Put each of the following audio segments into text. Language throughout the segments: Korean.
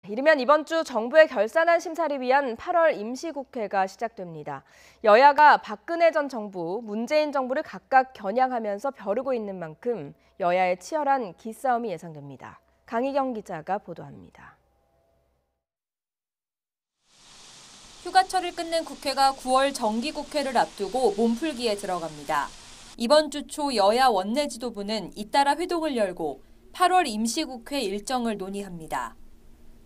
이르면 이번 주 정부의 결산안 심사를 위한 8월 임시국회가 시작됩니다. 여야가 박근혜 전 정부, 문재인 정부를 각각 겨냥하면서 벼르고 있는 만큼 여야의 치열한 기싸움이 예상됩니다. 강희경 기자가 보도합니다. 휴가철을 끝낸 국회가 9월 정기국회를 앞두고 몸풀기에 들어갑니다. 이번 주 초 여야 원내 지도부는 잇따라 회동을 열고 8월 임시국회 일정을 논의합니다.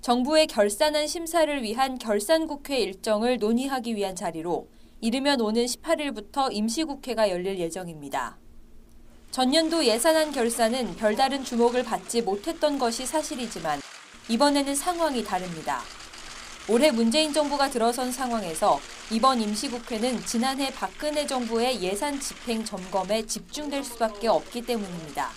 정부의 결산안 심사를 위한 결산국회 일정을 논의하기 위한 자리로 이르면 오는 18일부터 임시국회가 열릴 예정입니다. 전년도 예산안 결산은 별다른 주목을 받지 못했던 것이 사실이지만 이번에는 상황이 다릅니다. 올해 문재인 정부가 들어선 상황에서 이번 임시국회는 지난해 박근혜 정부의 예산 집행 점검에 집중될 수밖에 없기 때문입니다.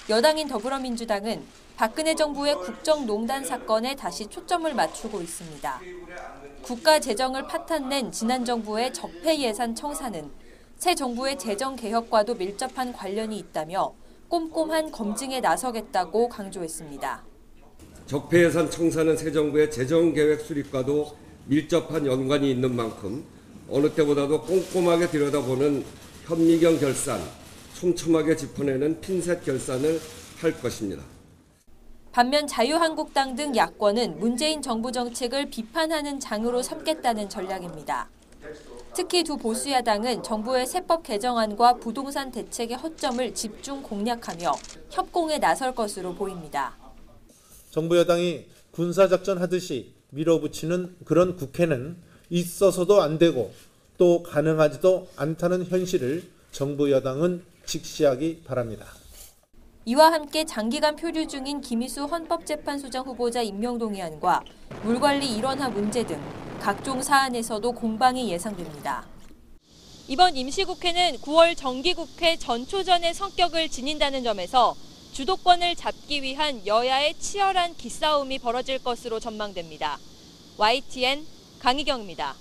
여당인 더불어민주당은 박근혜 정부의 국정농단 사건에 다시 초점을 맞추고 있습니다. 국가 재정을 파탄낸 지난 정부의 적폐 예산 청사는 새 정부의 재정 개혁과도 밀접한 관련이 있다며 꼼꼼한 검증에 나서겠다고 강조했습니다. 적폐 예산 청사는 새 정부의 재정 계획 수립과도 밀접한 연관이 있는 만큼 어느 때보다도 꼼꼼하게 들여다보는 현미경 결산, 촘촘하게 짚어내는 핀셋 결산을 할 것입니다. 반면 자유한국당 등 야권은 문재인 정부 정책을 비판하는 장으로 삼겠다는 전략입니다. 특히 두 보수 야당은 정부의 세법 개정안과 부동산 대책의 허점을 집중 공략하며 협공에 나설 것으로 보입니다. 정부 여당이 군사작전 하듯이 밀어붙이는 그런 국회는 있어서도 안 되고 또 가능하지도 않다는 현실을 정부 여당은 직시하기 바랍니다. 이와 함께 장기간 표류 중인 김희수 헌법재판소장 후보자 임명동의안과 물관리 일원화 문제 등 각종 사안에서도 공방이 예상됩니다. 이번 임시국회는 9월 정기국회 전초전의 성격을 지닌다는 점에서 주도권을 잡기 위한 여야의 치열한 기싸움이 벌어질 것으로 전망됩니다. YTN 강희경입니다.